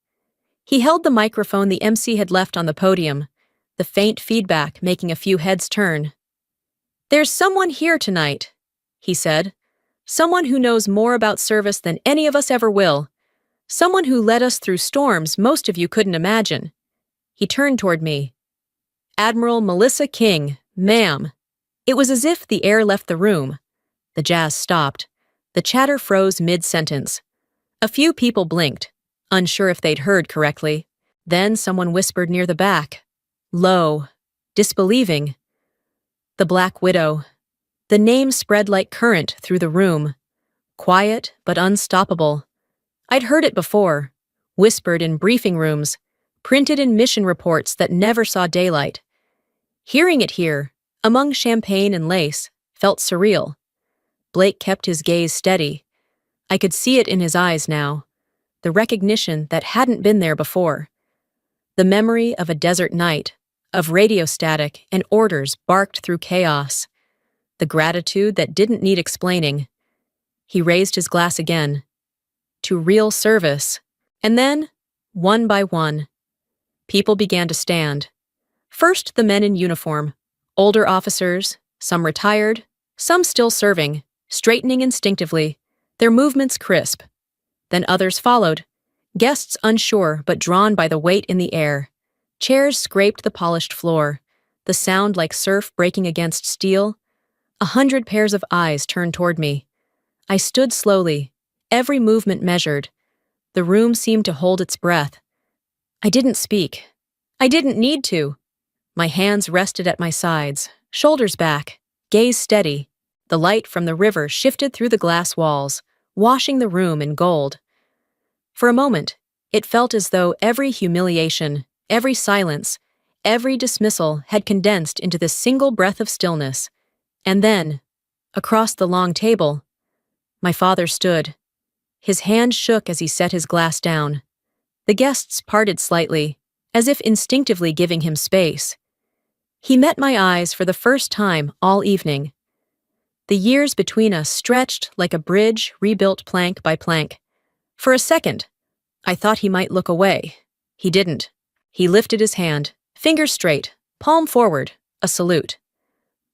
S1: He held the microphone the MC had left on the podium, the faint feedback making a few heads turn. "There's someone here tonight," he said. "Someone who knows more about service than any of us ever will. Someone who led us through storms most of you couldn't imagine." He turned toward me. "Admiral Melissa King, ma'am." It was as if the air left the room. The jazz stopped. The chatter froze mid-sentence. A few people blinked, unsure if they'd heard correctly. Then someone whispered near the back, low, disbelieving. "The Black Widow." The name spread like current through the room. Quiet but unstoppable. I'd heard it before, whispered in briefing rooms, printed in mission reports that never saw daylight. Hearing it here, among champagne and lace, felt surreal. Blake kept his gaze steady. I could see it in his eyes now, the recognition that hadn't been there before. The memory of a desert night, of radio static and orders barked through chaos. The gratitude that didn't need explaining. He raised his glass again. To real service. And then, one by one, people began to stand. First, the men in uniform, older officers, some retired, some still serving, straightening instinctively, their movements crisp. Then others followed, guests unsure but drawn by the weight in the air. Chairs scraped the polished floor, the sound like surf breaking against steel. 100 pairs of eyes turned toward me. I stood slowly, every movement measured. The room seemed to hold its breath. I didn't speak. I didn't need to. My hands rested at my sides, shoulders back, gaze steady. The light from the river shifted through the glass walls, washing the room in gold. For a moment, it felt as though every humiliation, every silence, every dismissal had condensed into this single breath of stillness. And then, across the long table, my father stood. His hand shook as he set his glass down. The guests parted slightly, as if instinctively giving him space. He met my eyes for the first time all evening. The years between us stretched like a bridge rebuilt plank by plank. For a second, I thought he might look away. He didn't. He lifted his hand, fingers straight, palm forward, a salute.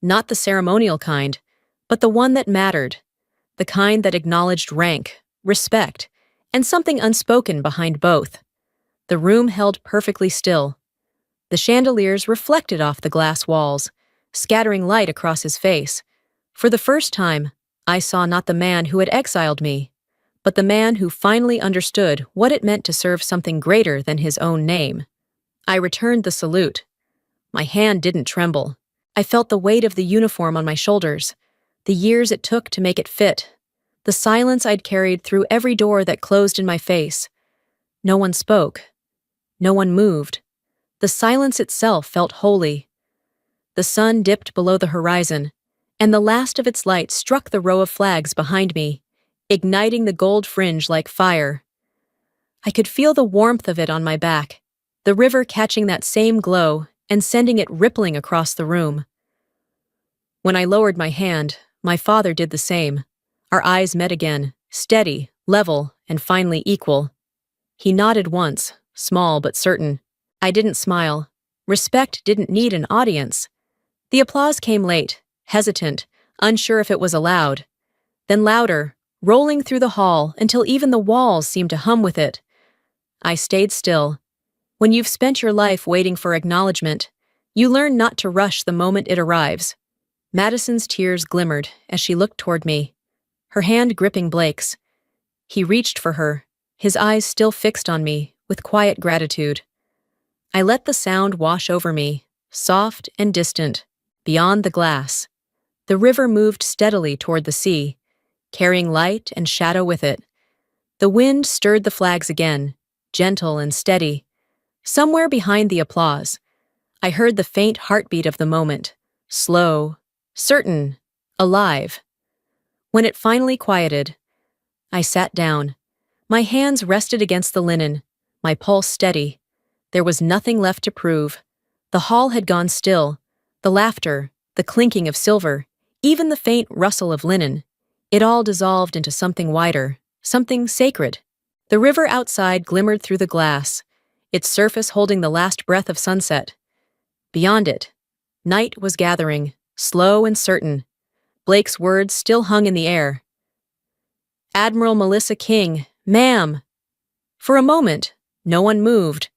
S1: Not the ceremonial kind, but the one that mattered, the kind that acknowledged rank, respect, and something unspoken behind both. The room held perfectly still. The chandeliers reflected off the glass walls, scattering light across his face. For the first time, I saw not the man who had exiled me, but the man who finally understood what it meant to serve something greater than his own name. I returned the salute. My hand didn't tremble. I felt the weight of the uniform on my shoulders, the years it took to make it fit, the silence I'd carried through every door that closed in my face. No one spoke. No one moved. The silence itself felt holy. The sun dipped below the horizon, and the last of its light struck the row of flags behind me, igniting the gold fringe like fire. I could feel the warmth of it on my back, the river catching that same glow and sending it rippling across the room. When I lowered my hand, my father did the same. Our eyes met again, steady, level, and finally equal. He nodded once, small but certain. I didn't smile. Respect didn't need an audience. The applause came late, hesitant, unsure if it was allowed. Then louder, rolling through the hall until even the walls seemed to hum with it. I stayed still. When you've spent your life waiting for acknowledgement, you learn not to rush the moment it arrives. Madison's tears glimmered as she looked toward me, her hand gripping Blake's. He reached for her, his eyes still fixed on me, with quiet gratitude. I let the sound wash over me, soft and distant, beyond the glass. The river moved steadily toward the sea, carrying light and shadow with it. The wind stirred the flags again, gentle and steady. Somewhere behind the applause, I heard the faint heartbeat of the moment, slow, certain, alive. When it finally quieted, I sat down. My hands rested against the linen, my pulse steady. There was nothing left to prove. The hall had gone still. The laughter, the clinking of silver, even the faint rustle of linen. It all dissolved into something wider, something sacred. The river outside glimmered through the glass, its surface holding the last breath of sunset. Beyond it, night was gathering, slow and certain. Blake's words still hung in the air. "Admiral Melissa King, ma'am." For a moment, no one moved.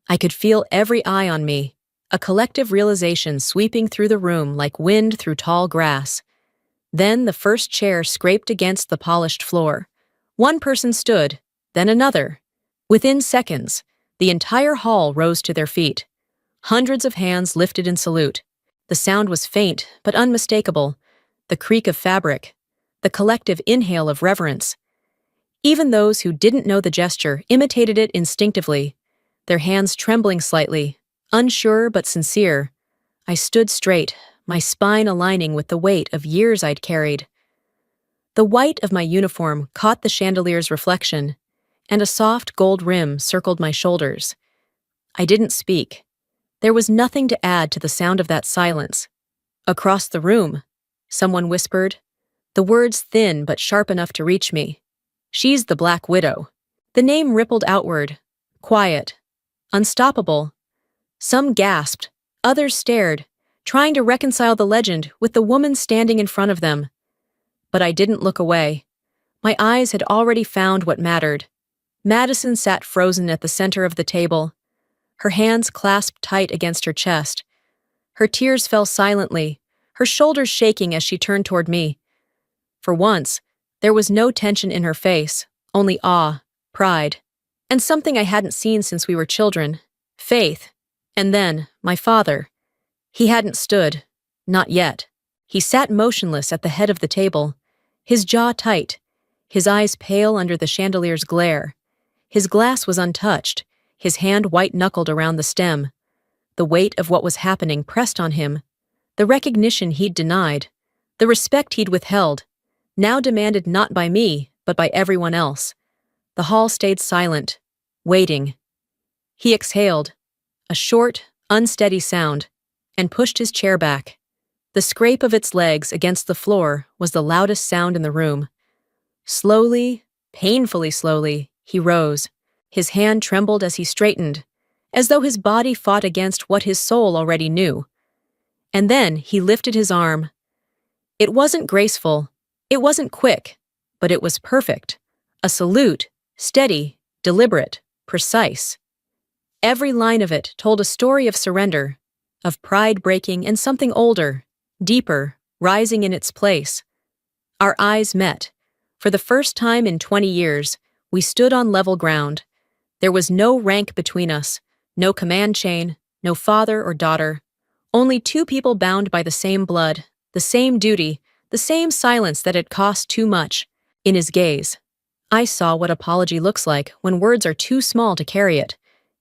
S1: I could feel every eye on me, a collective realization sweeping through the room like wind through tall grass. Then the first chair scraped against the polished floor. One person stood, then another. Within seconds, the entire hall rose to their feet. Hundreds of hands lifted in salute. The sound was faint but unmistakable, the creak of fabric, the collective inhale of reverence. Even those who didn't know the gesture imitated it instinctively, their hands trembling slightly, unsure but sincere. I stood straight, my spine aligning with the weight of years I'd carried. The white of my uniform caught the chandelier's reflection, and a soft gold rim circled my shoulders. I didn't speak. There was nothing to add to the sound of that silence. Across the room, someone whispered, the words thin but sharp enough to reach me. She's the Black Widow. The name rippled outward, quiet, unstoppable. Some gasped, others stared, trying to reconcile the legend with the woman standing in front of them. But I didn't look away. My eyes had already found what mattered. Madison sat frozen at the center of the table, her hands clasped tight against her chest. Her tears fell silently, her shoulders shaking as she turned toward me. For once, there was no tension in her face, only awe, pride, and something I hadn't seen since we were children, faith. And then, my father. He hadn't stood, not yet. He sat motionless at the head of the table, his jaw tight, his eyes pale under the chandelier's glare. His glass was untouched, his hand white-knuckled around the stem. The weight of what was happening pressed on him. The recognition he'd denied, the respect he'd withheld, now demanded not by me, but by everyone else. The hall stayed silent, waiting. He exhaled, a short, unsteady sound, and pushed his chair back. The scrape of its legs against the floor was the loudest sound in the room. Slowly, painfully slowly, he rose. His hand trembled as he straightened, as though his body fought against what his soul already knew. And then he lifted his arm. It wasn't graceful, it wasn't quick, but it was perfect. A salute, steady, deliberate, precise. Every line of it told a story of surrender, of pride breaking and something older, deeper, rising in its place. Our eyes met. For the first time in 20 years, we stood on level ground. There was no rank between us, no command chain, no father or daughter. Only two people bound by the same blood, the same duty, the same silence that had cost too much. In his gaze, I saw what apology looks like when words are too small to carry it.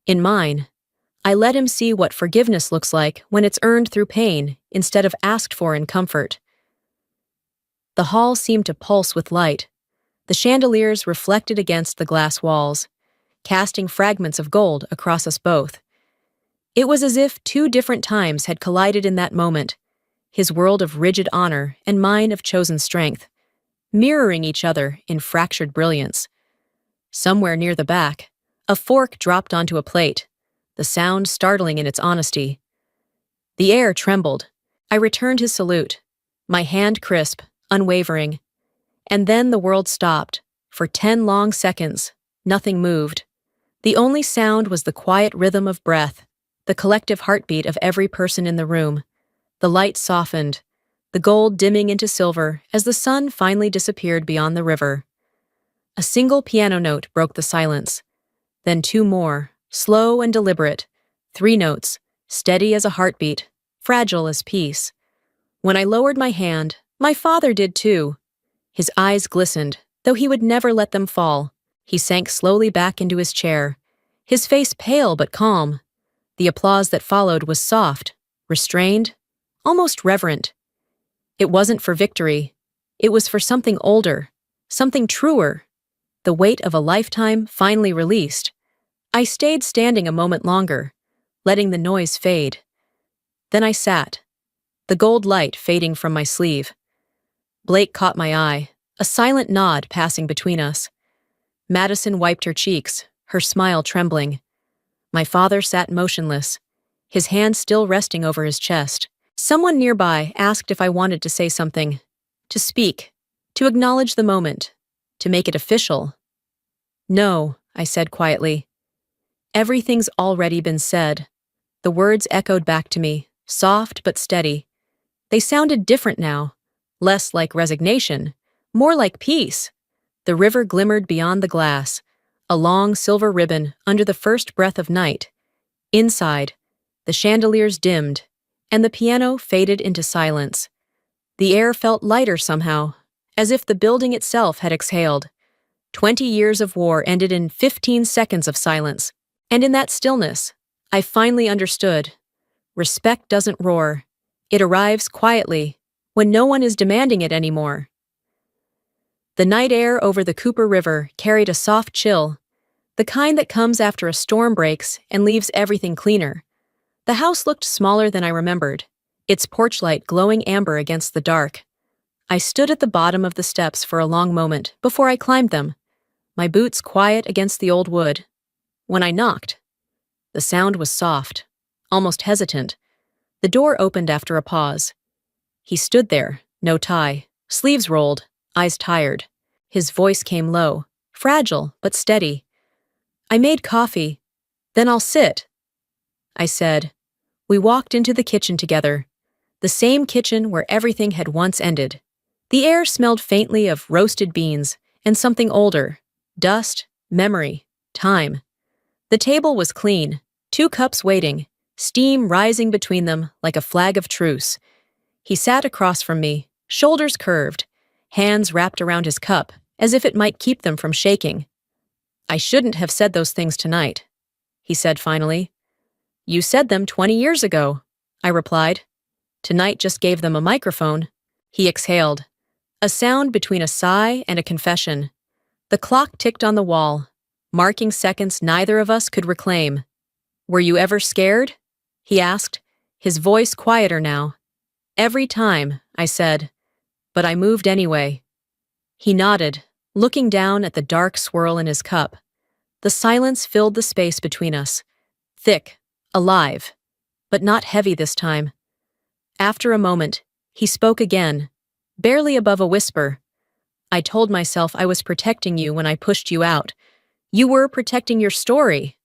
S1: In mine, I let him see what forgiveness looks like when it's earned through pain instead of asked for in comfort. The hall seemed to pulse with light. The chandeliers reflected against the glass walls, casting fragments of gold across us both. It was as if two different times had collided in that moment, his world of rigid honor and mine of chosen strength, mirroring each other in fractured brilliance. Somewhere near the back, a fork dropped onto a plate, the sound startling in its honesty. The air trembled. I returned his salute, my hand crisp, unwavering. And then the world stopped. For 10 long seconds, nothing moved. The only sound was the quiet rhythm of breath, the collective heartbeat of every person in the room. The light softened, the gold dimming into silver as the sun finally disappeared beyond the river. A single piano note broke the silence. Then 2 more, slow and deliberate, 3 notes, steady as a heartbeat, fragile as peace. When I lowered my hand, my father did too. His eyes glistened, though he would never let them fall. He sank slowly back into his chair, his face pale but calm. The applause that followed was soft, restrained, almost reverent. It wasn't for victory. It was for something older, something truer. The weight of a lifetime finally released. I stayed standing a moment longer, letting the noise fade. Then I sat, the gold light fading from my sleeve. Blake caught my eye, a silent nod passing between us. Madison wiped her cheeks, her smile trembling. My father sat motionless, his hand still resting over his chest. Someone nearby asked if I wanted to say something, to speak, to acknowledge the moment, to make it official. No, I said quietly. Everything's already been said. The words echoed back to me, soft but steady. They sounded different now, less like resignation, more like peace. The river glimmered beyond the glass, a long silver ribbon under the first breath of night. Inside, the chandeliers dimmed, and the piano faded into silence. The air felt lighter somehow, as if the building itself had exhaled. 20 years of war ended in 15 seconds of silence. And in that stillness, I finally understood. Respect doesn't roar. It arrives quietly, when no one is demanding it anymore. The night air over the Cooper River carried a soft chill, the kind that comes after a storm breaks and leaves everything cleaner. The house looked smaller than I remembered, its porch light glowing amber against the dark. I stood at the bottom of the steps for a long moment before I climbed them, my boots quiet against the old wood. When I knocked, the sound was soft, almost hesitant. The door opened after a pause. He stood there, no tie, sleeves rolled, eyes tired. His voice came low, fragile but steady. "I made coffee. Then I'll sit," I said. We walked into the kitchen together, the same kitchen where everything had once ended. The air smelled faintly of roasted beans and something older, dust, memory, time. The table was clean, 2 cups waiting, steam rising between them like a flag of truce. He sat across from me, shoulders curved, hands wrapped around his cup, as if it might keep them from shaking. "I shouldn't have said those things tonight," he said finally. "You said them 20 years ago," I replied. "Tonight just gave them a microphone." He exhaled, a sound between a sigh and a confession. The clock ticked on the wall, marking seconds neither of us could reclaim. "Were you ever scared?" he asked, his voice quieter now. "Every time," I said, "but I moved anyway." He nodded, looking down at the dark swirl in his cup. The silence filled the space between us, thick, alive, but not heavy this time. After a moment, he spoke again, barely above a whisper. "I told myself I was protecting you when I pushed you out. You were protecting your story,"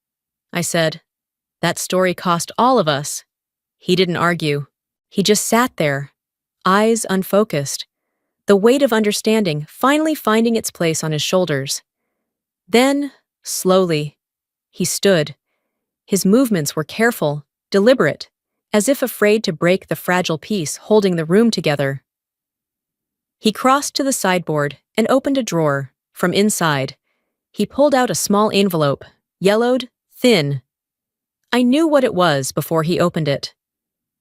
S1: I said. "That story cost all of us." He didn't argue. He just sat there, eyes unfocused, the weight of understanding finally finding its place on his shoulders. Then, slowly, he stood. His movements were careful, deliberate, as if afraid to break the fragile peace holding the room together. He crossed to the sideboard and opened a drawer. From inside, he pulled out a small envelope, yellowed, thin. I knew what it was before he opened it.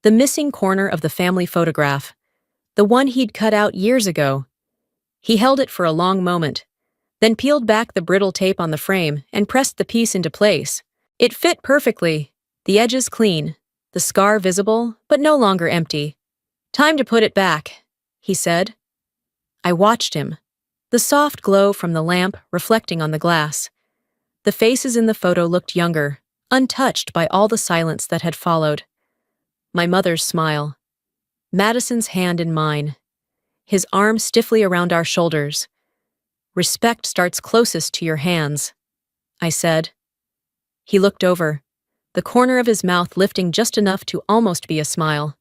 S1: The missing corner of the family photograph, the one he'd cut out years ago. He held it for a long moment, then peeled back the brittle tape on the frame and pressed the piece into place. It fit perfectly, the edges clean, the scar visible but no longer empty. "Time to put it back," he said. I watched him, the soft glow from the lamp reflecting on the glass. The faces in the photo looked younger, untouched by all the silence that had followed. My mother's smile, Madison's hand in mine, his arm stiffly around our shoulders. "Respect starts closest to your hands," I said. He looked over, the corner of his mouth lifting just enough to almost be a smile.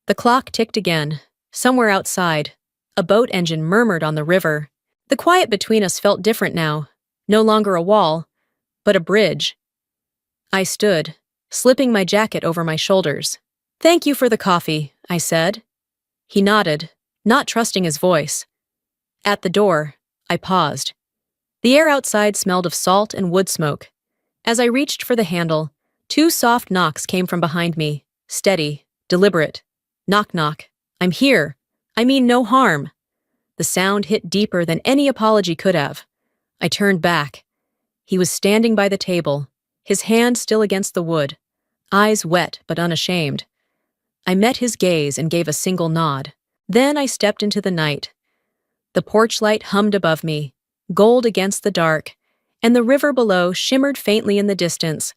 S1: The clock ticked again. Somewhere outside, a boat engine murmured on the river. The quiet between us felt different now, no longer a wall, but a bridge. I stood, slipping my jacket over my shoulders. "Thank you for the coffee," I said. He nodded, not trusting his voice. At the door, I paused. The air outside smelled of salt and wood smoke. As I reached for the handle, 2 soft knocks came from behind me, steady, deliberate. "Knock, knock. I'm here. I mean no harm." The sound hit deeper than any apology could have. I turned back. He was standing by the table, his hand still against the wood, eyes wet but unashamed. I met his gaze and gave a single nod. Then I stepped into the night. The porch light hummed above me, gold against the dark, and the river below shimmered faintly in the distance.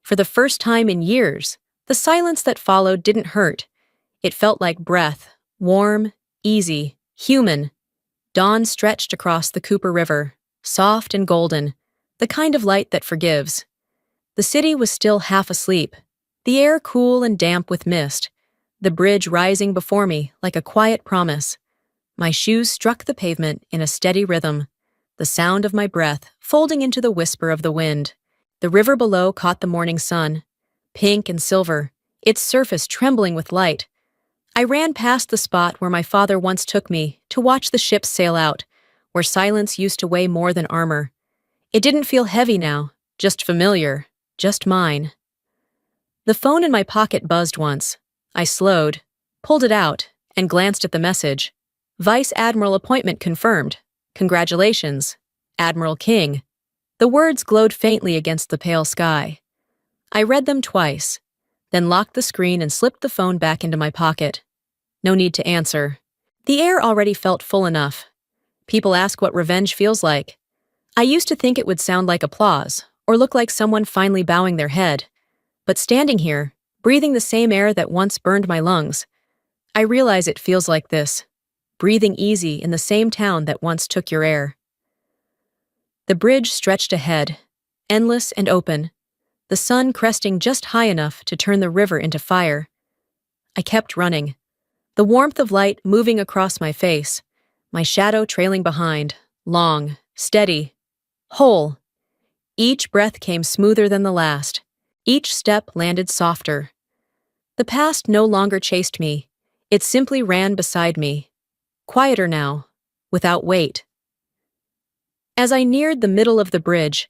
S1: For the first time in years, the silence that followed didn't hurt. It felt like breath, warm, easy, human. Dawn stretched across the Cooper River, soft and golden, the kind of light that forgives. The city was still half asleep, the air cool and damp with mist, the bridge rising before me like a quiet promise. My shoes struck the pavement in a steady rhythm, the sound of my breath folding into the whisper of the wind. The river below caught the morning sun, pink and silver, its surface trembling with light. I ran past the spot where my father once took me to watch the ships sail out, where silence used to weigh more than armor. It didn't feel heavy now, just familiar, just mine. The phone in my pocket buzzed once. I slowed, pulled it out, and glanced at the message. Vice Admiral appointment confirmed. Congratulations, Admiral King. The words glowed faintly against the pale sky. I read them twice, then locked the screen and slipped the phone back into my pocket. No need to answer. The air already felt full enough. People ask what revenge feels like. I used to think it would sound like applause, or look like someone finally bowing their head. But standing here, breathing the same air that once burned my lungs, I realize it feels like this, breathing easy in the same town that once took your air. The bridge stretched ahead, endless and open, the sun cresting just high enough to turn the river into fire. I kept running, the warmth of light moving across my face, my shadow trailing behind, long, steady, whole. Each breath came smoother than the last. Each step landed softer. The past no longer chased me. It simply ran beside me. Quieter now, without weight. As I neared the middle of the bridge,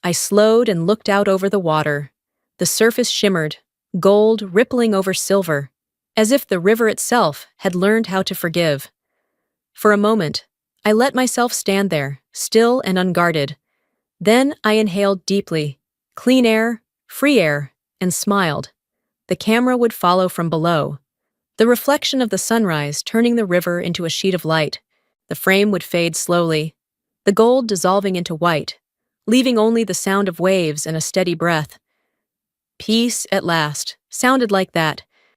S1: I slowed and looked out over the water. The surface shimmered, gold rippling over silver, as if the river itself had learned how to forgive. For a moment, I let myself stand there, still and unguarded. Then I inhaled deeply, clean air, free air, and smiled. The camera would follow from below. The reflection of the sunrise turning the river into a sheet of light. The frame would fade slowly, the gold dissolving into white, leaving only the sound of waves and a steady breath. Peace at last sounded like that,